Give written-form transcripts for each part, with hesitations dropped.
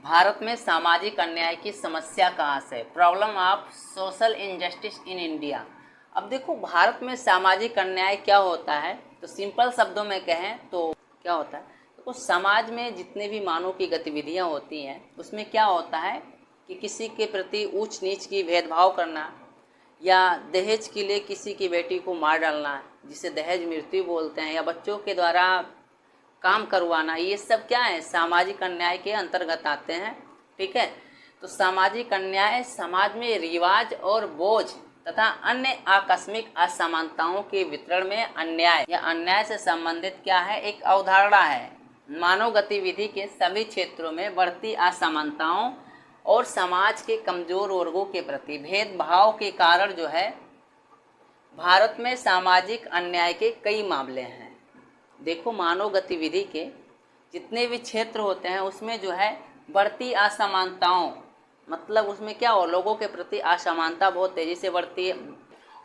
भारत में सामाजिक अन्याय की समस्या कहाँ से? Problem of social injustice in India. अब देखो, भारत में सामाजिक अन्याय क्या होता है, तो सिंपल शब्दों में कहें तो क्या होता है, तो समाज में जितने भी मानव की गतिविधियाँ होती हैं उसमें क्या होता है कि किसी के प्रति ऊंच नीच की भेदभाव करना, या दहेज के लिए किसी की बेटी को मार डालना जिसे दहेज मृत्यु बोलते हैं, या बच्चों के द्वारा काम करवाना, ये सब क्या है, सामाजिक अन्याय के अंतर्गत आते हैं। ठीक है, तो सामाजिक अन्याय समाज में रिवाज और बोझ तथा अन्य आकस्मिक असमानताओं के वितरण में अन्याय या अन्याय से संबंधित क्या है, एक अवधारणा है। मानव गतिविधि के सभी क्षेत्रों में बढ़ती असमानताओं और समाज के कमजोर वर्गों के प्रति भेदभाव के कारण जो है भारत में सामाजिक अन्याय के कई मामले हैं। देखो, मानव गतिविधि के जितने भी क्षेत्र होते हैं उसमें जो है बढ़ती असमानताओं, मतलब उसमें क्या हो, लोगों के प्रति असमानता बहुत तेजी से बढ़ती है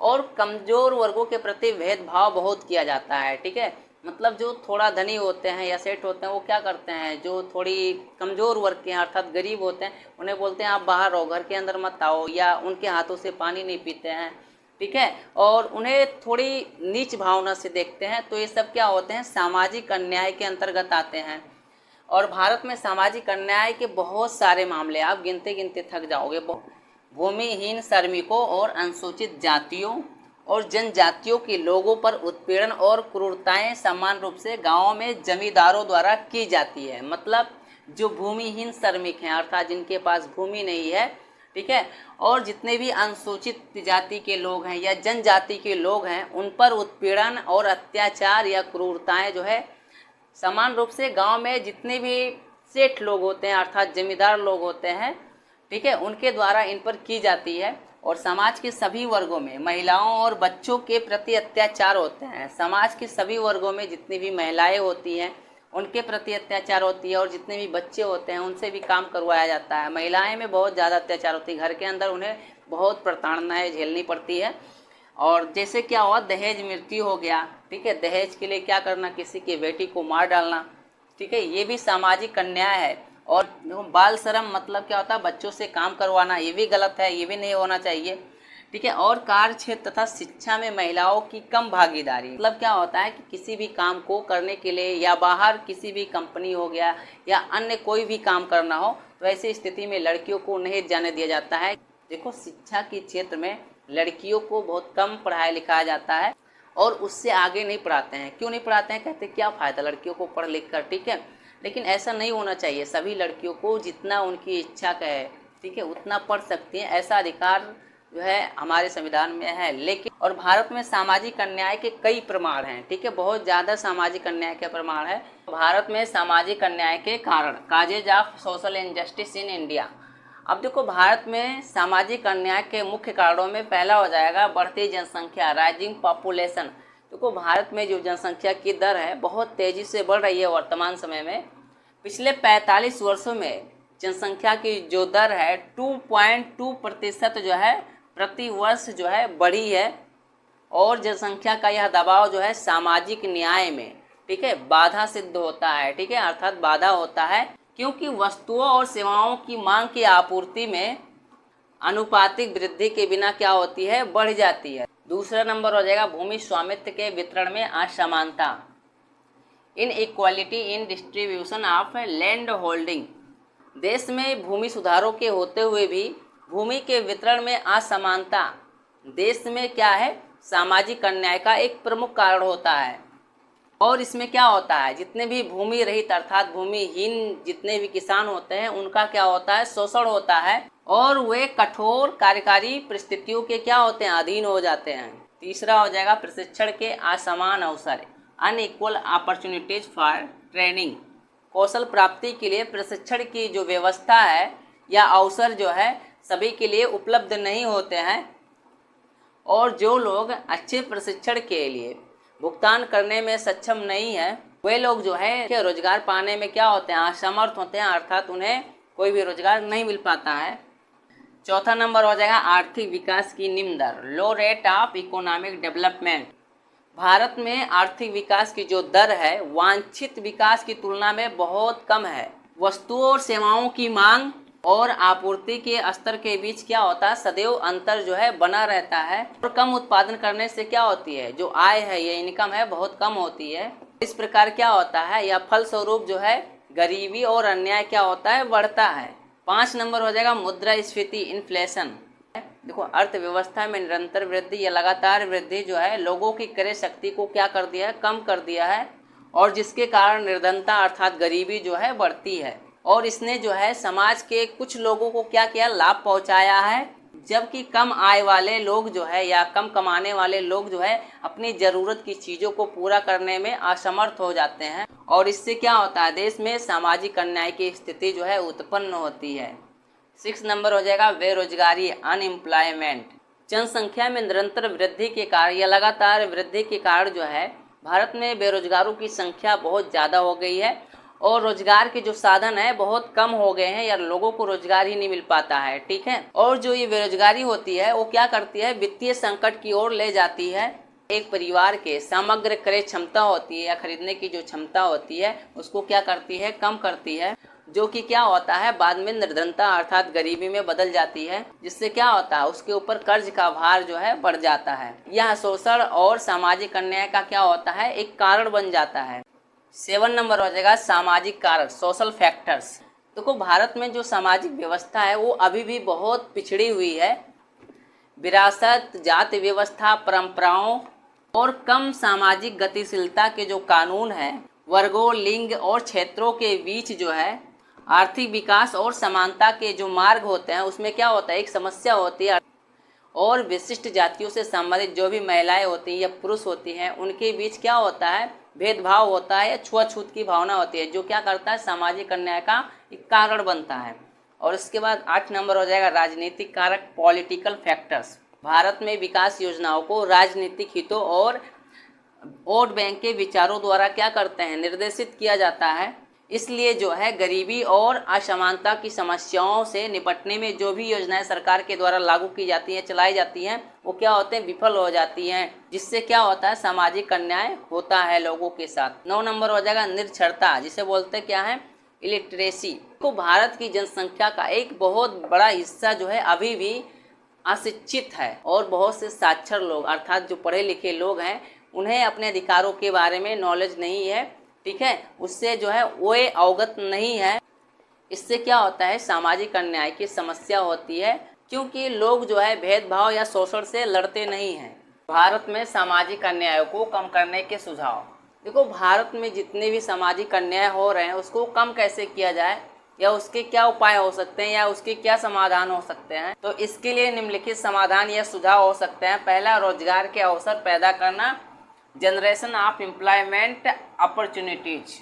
और कमजोर वर्गों के प्रति भेदभाव बहुत किया जाता है। ठीक है, मतलब जो थोड़ा धनी होते हैं या सेठ होते हैं वो क्या करते हैं, जो थोड़ी कमजोर वर्ग के हैं अर्थात गरीब होते हैं उन्हें बोलते हैं आप बाहर रहो, घर के अंदर मत आओ, या उनके हाथों से पानी नहीं पीते हैं। ठीक है, और उन्हें थोड़ी नीच भावना से देखते हैं। तो ये सब क्या होते हैं, सामाजिक अन्याय के अंतर्गत आते हैं। और भारत में सामाजिक अन्याय के बहुत सारे मामले, आप गिनते गिनते थक जाओगे। भूमिहीन श्रमिकों और अनुसूचित जातियों और जनजातियों के लोगों पर उत्पीड़न और क्रूरताएं समान रूप से गांवों में जमींदारों द्वारा की जाती है। मतलब जो भूमिहीन श्रमिक हैं अर्थात जिनके पास भूमि नहीं है, ठीक है, और जितने भी अनुसूचित जाति के लोग हैं या जनजाति के लोग हैं उन पर उत्पीड़न और अत्याचार या क्रूरताएं जो है समान रूप से गांव में जितने भी सेठ लोग होते हैं अर्थात जमींदार लोग होते हैं, ठीक है, उनके द्वारा इन पर की जाती है। और समाज के सभी वर्गों में महिलाओं और बच्चों के प्रति अत्याचार होते हैं। समाज के सभी वर्गों में जितनी भी महिलाएं होती हैं उनके प्रति अत्याचार होती है, और जितने भी बच्चे होते हैं उनसे भी काम करवाया जाता है। महिलाएं में बहुत ज़्यादा अत्याचार होती है, घर के अंदर उन्हें बहुत प्रताड़नाएं झेलनी पड़ती है। और जैसे क्या हुआ, दहेज मृत्यु हो गया। ठीक है, दहेज के लिए क्या करना, किसी की बेटी को मार डालना। ठीक है, ये भी सामाजिक अन्याय है। और बाल श्रम मतलब क्या होता है, बच्चों से काम करवाना, ये भी गलत है, ये भी नहीं होना चाहिए। ठीक है, और कार्य क्षेत्र तथा शिक्षा में महिलाओं की कम भागीदारी, मतलब क्या होता है कि किसी भी काम को करने के लिए या बाहर किसी भी कंपनी हो गया या अन्य कोई भी काम करना हो तो ऐसी स्थिति में लड़कियों को नहीं जाने दिया जाता है। देखो, शिक्षा के क्षेत्र में लड़कियों को बहुत कम पढ़ाया लिखाया जाता है और उससे आगे नहीं पढ़ाते हैं। क्यों नहीं पढ़ाते हैं, कहते क्या फ़ायदा लड़कियों को पढ़ लिख कर। ठीक है, लेकिन ऐसा नहीं होना चाहिए। सभी लड़कियों को जितना उनकी इच्छा का है, ठीक है, उतना पढ़ सकती हैं, ऐसा अधिकार जो है हमारे संविधान में है। लेकिन और भारत में सामाजिक अन्याय के कई प्रमाण हैं। ठीक है, बहुत ज़्यादा सामाजिक अन्याय के प्रमाण है। भारत में सामाजिक अन्याय के कारण, causes of social injustice in India. अब देखो, भारत में सामाजिक अन्याय के मुख्य कारणों में पहला हो जाएगा बढ़ती जनसंख्या, राइजिंग पॉपुलेशन। देखो, भारत में जो जनसंख्या की दर है बहुत तेज़ी से बढ़ रही है वर्तमान समय में। पिछले 45 वर्षों में जनसंख्या की जो दर है 2.2% जो है प्रति वर्ष जो है बढ़ी है। और जनसंख्या का यह दबाव जो है सामाजिक न्याय में, ठीक है, बाधा सिद्ध होता है। ठीक है, अर्थात बाधा होता है, क्योंकि वस्तुओं और सेवाओं की मांग की आपूर्ति में अनुपातिक वृद्धि के बिना क्या होती है, बढ़ जाती है। दूसरा नंबर हो जाएगा भूमि स्वामित्व के वितरण में असमानता, इन equality in distribution of land holding. देश में भूमि सुधारों के होते हुए भी भूमि के वितरण में असमानता देश में क्या है, सामाजिक अन्याय का एक प्रमुख कारण होता है। और इसमें क्या होता है, जितने भी भूमि रहित अर्थात भूमिहीन जितने भी किसान होते हैं उनका क्या होता है, शोषण होता है और वे कठोर कार्यकारी परिस्थितियों के क्या होते हैं, अधीन हो जाते हैं। तीसरा हो जाएगा प्रशिक्षण के असमान अवसर, अनइक्वल अपॉर्चुनिटीज फॉर ट्रेनिंग। कौशल प्राप्ति के लिए प्रशिक्षण की जो व्यवस्था है या अवसर जो है सभी के लिए उपलब्ध नहीं होते हैं, और जो लोग अच्छे प्रशिक्षण के लिए भुगतान करने में सक्षम नहीं है वे लोग जो है रोजगार पाने में क्या होते हैं, असमर्थ होते हैं, अर्थात उन्हें कोई भी रोजगार नहीं मिल पाता है। चौथा नंबर हो जाएगा आर्थिक विकास की निम्न दर, low rate of economic development. Bharat में आर्थिक विकास की जो दर है वांछित विकास की तुलना में बहुत कम है। वस्तुओं और सेवाओं की मांग और आपूर्ति के स्तर के बीच क्या होता है, सदैव अंतर जो है बना रहता है। और कम उत्पादन करने से क्या होती है, जो आय है, ये इनकम है, बहुत कम होती है। इस प्रकार क्या होता है, या फलस्वरूप जो है गरीबी और अन्याय क्या होता है, बढ़ता है। 5 नंबर हो जाएगा मुद्रास्फीति, इन्फ्लेशन। देखो, अर्थव्यवस्था में निरंतर वृद्धि या लगातार वृद्धि जो है लोगों की क्रय शक्ति को क्या कर दिया है, कम कर दिया है, और जिसके कारण निर्धनता अर्थात गरीबी जो है बढ़ती है। और इसने जो है समाज के कुछ लोगों को क्या किया, लाभ पहुंचाया है, जबकि कम आय वाले लोग जो है या कम कमाने वाले लोग जो है अपनी ज़रूरत की चीज़ों को पूरा करने में असमर्थ हो जाते हैं। और इससे क्या होता है, देश में सामाजिक अन्याय की स्थिति जो है उत्पन्न होती है। 6 नंबर हो जाएगा बेरोजगारी, अनएम्प्लॉयमेंट। जनसंख्या में निरंतर वृद्धि के कारण या लगातार वृद्धि के कारण जो है भारत में बेरोजगारों की संख्या बहुत ज़्यादा हो गई है, और रोजगार के जो साधन है बहुत कम हो गए हैं, या लोगों को रोजगार ही नहीं मिल पाता है। ठीक है, और जो ये बेरोजगारी होती है वो क्या करती है, वित्तीय संकट की ओर ले जाती है। एक परिवार के समग्र क्रय क्षमता होती है या खरीदने की जो क्षमता होती है उसको क्या करती है, कम करती है, जो कि क्या होता है बाद में निर्धनता अर्थात गरीबी में बदल जाती है, जिससे क्या होता है उसके ऊपर कर्ज का भार जो है बढ़ जाता है। यह शोषण और सामाजिक अन्याय का क्या होता है, एक कारण बन जाता है। 7 नंबर हो जाएगा सामाजिक कारक, सोशल फैक्टर्स। देखो, भारत में जो सामाजिक व्यवस्था है वो अभी भी बहुत पिछड़ी हुई है। विरासत, जाति व्यवस्था, परंपराओं और कम सामाजिक गतिशीलता के जो कानून हैं, वर्गों, लिंग और क्षेत्रों के बीच जो है आर्थिक विकास और समानता के जो मार्ग होते हैं उसमें क्या होता है, एक समस्या होती है। और विशिष्ट जातियों से संबंधित जो भी महिलाएं होती हैं या पुरुष होती हैं उनके बीच क्या होता है, भेदभाव होता है या छुआछूत की भावना होती है, जो क्या करता है, सामाजिक अन्याय का एक कारण बनता है। और इसके बाद 8 नंबर हो जाएगा राजनीतिक कारक, पॉलिटिकल फैक्टर्स। भारत में विकास योजनाओं को राजनीतिक हितों और वोट बैंक के विचारों द्वारा क्या करते हैं, निर्देशित किया जाता है। इसलिए जो है गरीबी और असमानता की समस्याओं से निपटने में जो भी योजनाएं सरकार के द्वारा लागू की जाती हैं, चलाई जाती हैं, वो क्या होते हैं, विफल हो जाती हैं, जिससे क्या होता है, सामाजिक अन्याय होता है लोगों के साथ। 9 नंबर हो जाएगा निरक्षरता, जिसे बोलते क्या है, इलिटरेसी। तो भारत की जनसंख्या का एक बहुत बड़ा हिस्सा जो है अभी भी अशिक्षित है, और बहुत से साक्षर लोग अर्थात जो पढ़े लिखे लोग हैं उन्हें अपने अधिकारों के बारे में नॉलेज नहीं है। ठीक है, उससे जो है वो अवगत नहीं है। इससे क्या होता है, सामाजिक अन्याय की समस्या होती है, क्योंकि लोग जो है भेदभाव या शोषण से लड़ते नहीं हैं। भारत में सामाजिक अन्याय को कम करने के सुझाव। देखो, भारत में जितने भी सामाजिक अन्याय हो रहे हैं उसको कम कैसे किया जाए, या उसके क्या उपाय हो सकते हैं, या उसके क्या समाधान हो सकते हैं, तो इसके लिए निम्नलिखित समाधान या सुझाव हो सकते हैं। पहला, रोजगार के अवसर पैदा करना, जनरेशन ऑफ एम्प्लॉयमेंट अपॉर्चुनिटीज।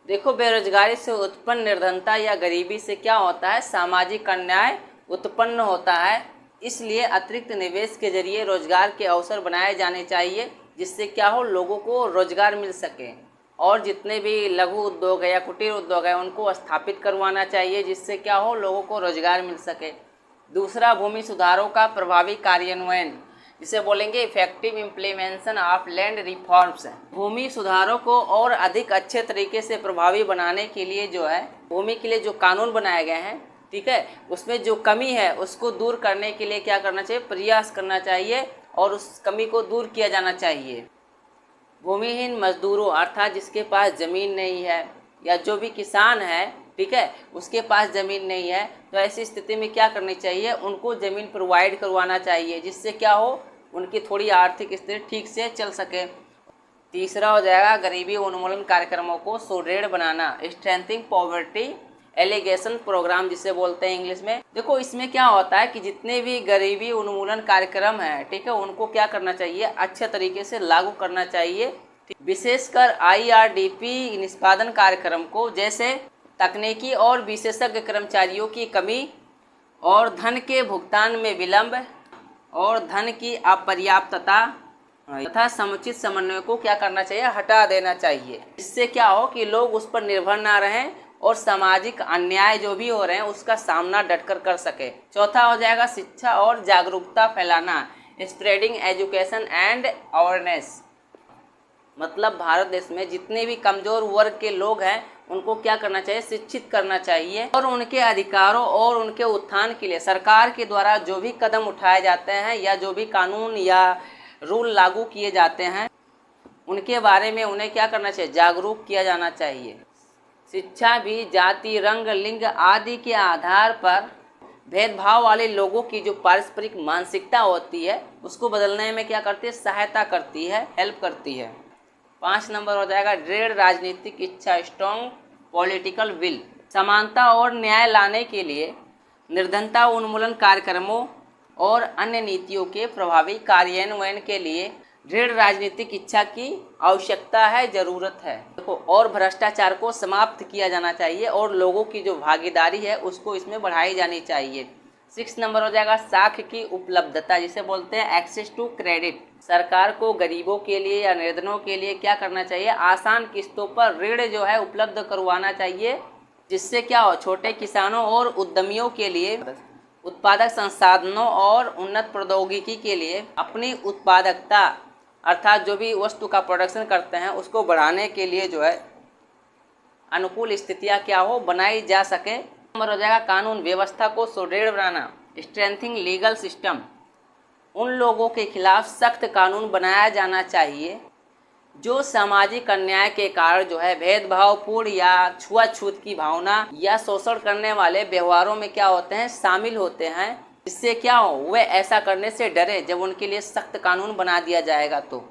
देखो, बेरोजगारी से उत्पन्न निर्धनता या गरीबी से क्या होता है, सामाजिक अन्याय उत्पन्न होता है। इसलिए अतिरिक्त निवेश के जरिए रोजगार के अवसर बनाए जाने चाहिए, जिससे क्या हो, लोगों को रोजगार मिल सके। और जितने भी लघु उद्योग है या कुटीर उद्योग है उनको स्थापित करवाना चाहिए, जिससे क्या हो, लोगों को रोजगार मिल सके। दूसरा, भूमि सुधारों का प्रभावी कार्यान्वयन, जिसे बोलेंगे effective implementation of land reforms. भूमि सुधारों को और अधिक अच्छे तरीके से प्रभावी बनाने के लिए जो है भूमि के लिए जो कानून बनाए गए हैं, ठीक है, उसमें जो कमी है उसको दूर करने के लिए क्या करना चाहिए, प्रयास करना चाहिए, और उस कमी को दूर किया जाना चाहिए। भूमिहीन मजदूरों अर्थात जिसके पास ज़मीन नहीं है, या जो भी किसान है, ठीक है, उसके पास ज़मीन नहीं है, तो ऐसी स्थिति में क्या करनी चाहिए, उनको ज़मीन प्रोवाइड करवाना चाहिए, जिससे क्या हो, उनकी थोड़ी आर्थिक स्थिति ठीक से चल सके। तीसरा हो जाएगा गरीबी उन्मूलन कार्यक्रमों को सुदृढ़ बनाना, स्ट्रेंथिंग पॉवर्टी एलिगेशन प्रोग्राम, जिसे बोलते हैं इंग्लिश में। देखो, इसमें क्या होता है कि जितने भी गरीबी उन्मूलन कार्यक्रम है, ठीक है, उनको क्या करना चाहिए, अच्छे तरीके से लागू करना चाहिए। विशेषकर IRDP निष्पादन कार्यक्रम को, जैसे तकनीकी और विशेषज्ञ कर्मचारियों की कमी और धन के भुगतान में विलंब और धन की अपर्याप्तता तथा समुचित समन्वय को क्या करना चाहिए, हटा देना चाहिए। इससे क्या हो कि लोग उस पर निर्भर ना रहें और सामाजिक अन्याय जो भी हो रहे हैं उसका सामना डटकर कर सके। चौथा हो जाएगा शिक्षा और जागरूकता फैलाना, स्प्रेडिंग एजुकेशन एंड अवेयरनेस। मतलब भारत देश में जितने भी कमज़ोर वर्ग के लोग हैं उनको क्या करना चाहिए, शिक्षित करना चाहिए। और उनके अधिकारों और उनके उत्थान के लिए सरकार के द्वारा जो भी कदम उठाए जाते हैं या जो भी कानून या रूल लागू किए जाते हैं उनके बारे में उन्हें क्या करना चाहिए, जागरूक किया जाना चाहिए। शिक्षा भी जाति, रंग, लिंग आदि के आधार पर भेदभाव वाले लोगों की जो पारस्परिक मानसिकता होती है उसको बदलने में क्या करती है, सहायता करती है, हेल्प करती है। 5 नंबर हो जाएगा दृढ़ राजनीतिक इच्छा, स्ट्रॉन्ग पॉलिटिकल विल। समानता और न्याय लाने के लिए निर्धनता उन्मूलन कार्यक्रमों और अन्य नीतियों के प्रभावी कार्यान्वयन के लिए दृढ़ राजनीतिक इच्छा की आवश्यकता है, जरूरत है। देखो, और भ्रष्टाचार को समाप्त किया जाना चाहिए और लोगों की जो भागीदारी है उसको इसमें बढ़ाई जानी चाहिए। 6 नंबर हो जाएगा साख की उपलब्धता, जिसे बोलते हैं एक्सेस टू क्रेडिट। सरकार को गरीबों के लिए या निर्धनों के लिए क्या करना चाहिए, आसान किस्तों पर ऋण जो है उपलब्ध करवाना चाहिए, जिससे क्या हो, छोटे किसानों और उद्यमियों के लिए उत्पादक संसाधनों और उन्नत प्रौद्योगिकी के लिए अपनी उत्पादकता अर्थात जो भी वस्तु का प्रोडक्शन करते हैं उसको बढ़ाने के लिए जो है अनुकूल स्थितियां क्या हो, बनाई जा सके। नंबर हो जाएगा कानून व्यवस्था को सुदृढ़ बनाना, स्ट्रेंथिंग लीगल सिस्टम। उन लोगों के खिलाफ सख्त कानून बनाया जाना चाहिए जो सामाजिक अन्याय के कारण जो है भेदभावपूर्ण या छुआछूत की भावना या शोषण करने वाले व्यवहारों में क्या होते हैं, शामिल होते हैं। इससे क्या हो, वे ऐसा करने से डरे जब उनके लिए सख्त कानून बना दिया जाएगा तो।